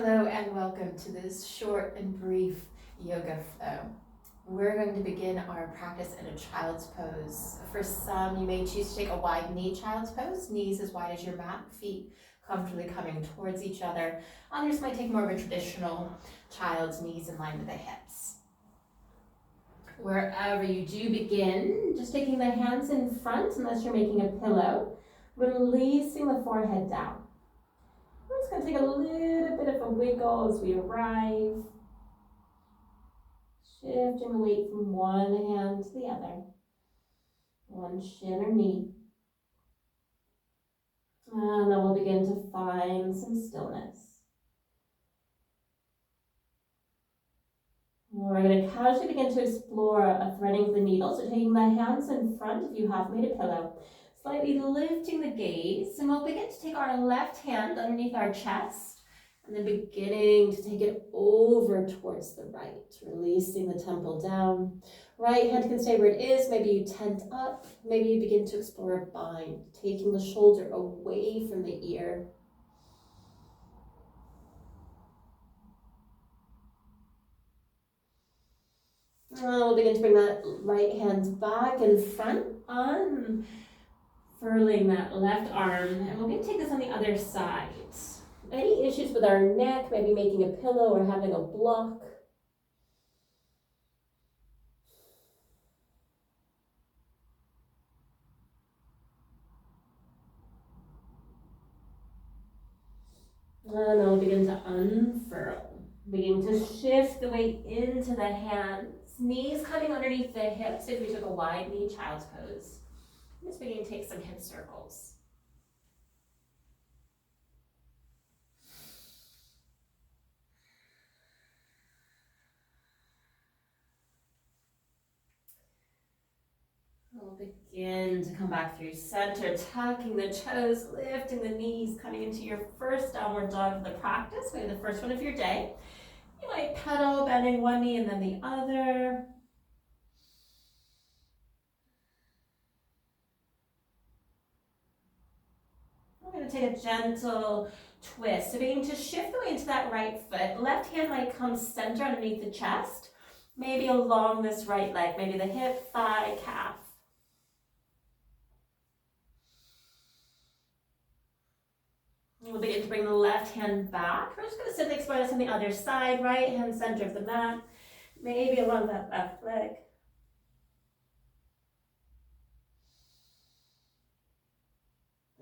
Hello and welcome to this short and brief yoga flow. We're going to begin our practice in a child's pose. For some, you may choose to take a wide knee child's pose, knees as wide as your mat, feet comfortably coming towards each other. Others might take more of a traditional child's knees in line with the hips. Wherever you do begin, just taking the hands in front unless you're making a pillow, releasing the forehead down. We're just going to take a little bit of a wiggle as we arrive. Shifting the weight from one hand to the other. One shin or knee. And then we'll begin to find some stillness. We're going to casually begin to explore a threading of the needle. So taking the hands in front if you have made a pillow. Slightly lifting the gaze, and we'll begin to take our left hand underneath our chest and then beginning to take it over towards the right, releasing the temple down. Right hand can stay where it is. Maybe you tent up. Maybe you begin to explore a bind, taking the shoulder away from the ear. We'll begin to bring that right hand back in front, unfurling that left arm, and we're going to take this on the other side. Any issues with our neck, maybe making a pillow or having a block? And then we'll begin to unfurl. Begin to shift the weight into the hands, knees coming underneath the hips if we took a wide knee child's pose. Just begin to take some hip circles. We'll begin to come back through center, tucking the toes, lifting the knees, coming into your first downward dog of the practice, maybe the first one of your day. You might pedal, bending one knee and then the other. We're going to take a gentle twist. So beginning to shift the weight into that right foot. Left hand might come center underneath the chest. Maybe along this right leg, maybe the hip, thigh, calf. We'll begin to bring the left hand back. We're just going to simply explore this on the other side. Right hand center of the mat. Maybe along that left leg.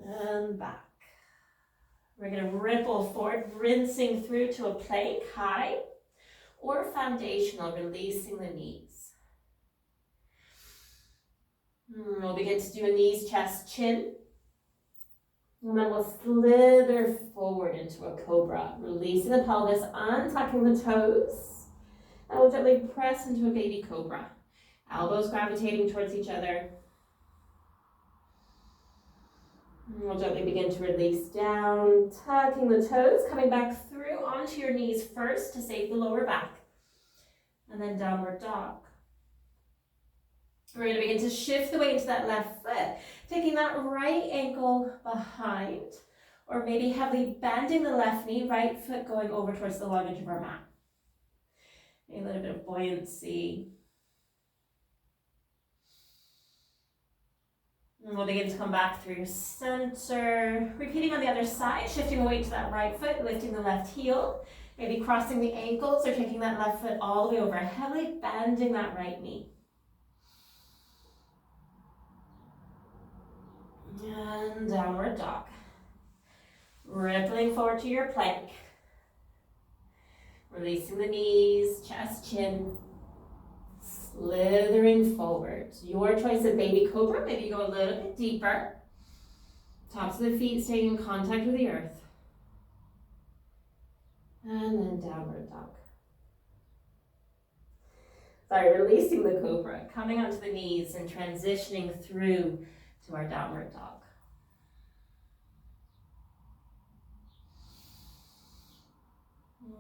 And back. We're going to ripple forward, rinsing through to a plank, high or foundational, releasing the knees. We'll begin to do a knees, chest, chin. And then we'll slither forward into a cobra, releasing the pelvis, untucking the toes. And we'll gently press into a baby cobra. Elbows gravitating towards each other. And we'll gently begin to release down, tucking the toes, coming back through onto your knees first to save the lower back. And then downward dog. We're going to begin to shift the weight into that left foot, taking that right ankle behind, or maybe heavily bending the left knee, right foot going over towards the long edge of our mat. A little bit of buoyancy. And we'll begin to come back through center. Repeating on the other side, shifting the weight to that right foot, lifting the left heel, maybe crossing the ankles or taking that left foot all the way over, heavily bending that right knee. And downward dog. Rippling forward to your plank. Releasing the knees, chest, chin. Slithering forward. Your choice of baby cobra. Maybe you go a little bit deeper. Tops of the feet staying in contact with the earth. And then downward dog. Sorry, releasing the cobra. Coming onto the knees and transitioning through to our downward dog.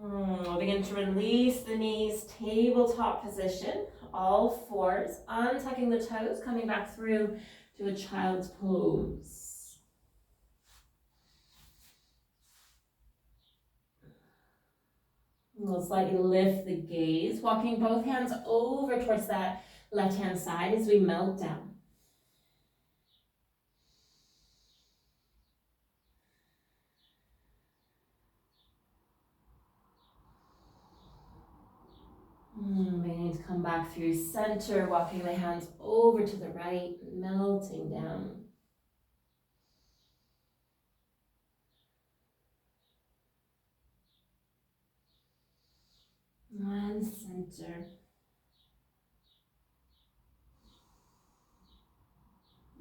We'll begin to release the knees, tabletop position, all fours, untucking the toes, coming back through to a child's pose. We'll slightly lift the gaze, walking both hands over towards that left-hand side as we melt down. Beginning to come back through center, walking the hands over to the right, melting down. And center.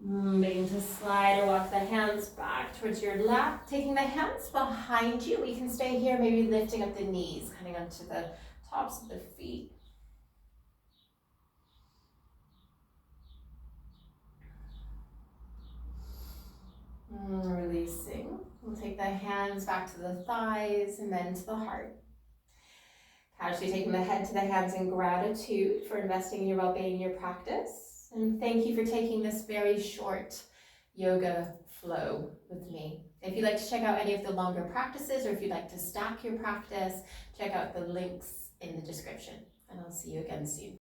Beginning to slide or walk the hands back towards your lap. Taking the hands behind you. We can stay here, maybe lifting up the knees, coming onto the tops of the feet. Releasing. We'll take the hands back to the thighs and then to the heart. Casually taking the head to the hands in gratitude for investing in your well-being in your practice. And thank you for taking this very short yoga flow with me. If you'd like to check out any of the longer practices, or if you'd like to stack your practice, check out the links in the description. And I'll see you again soon.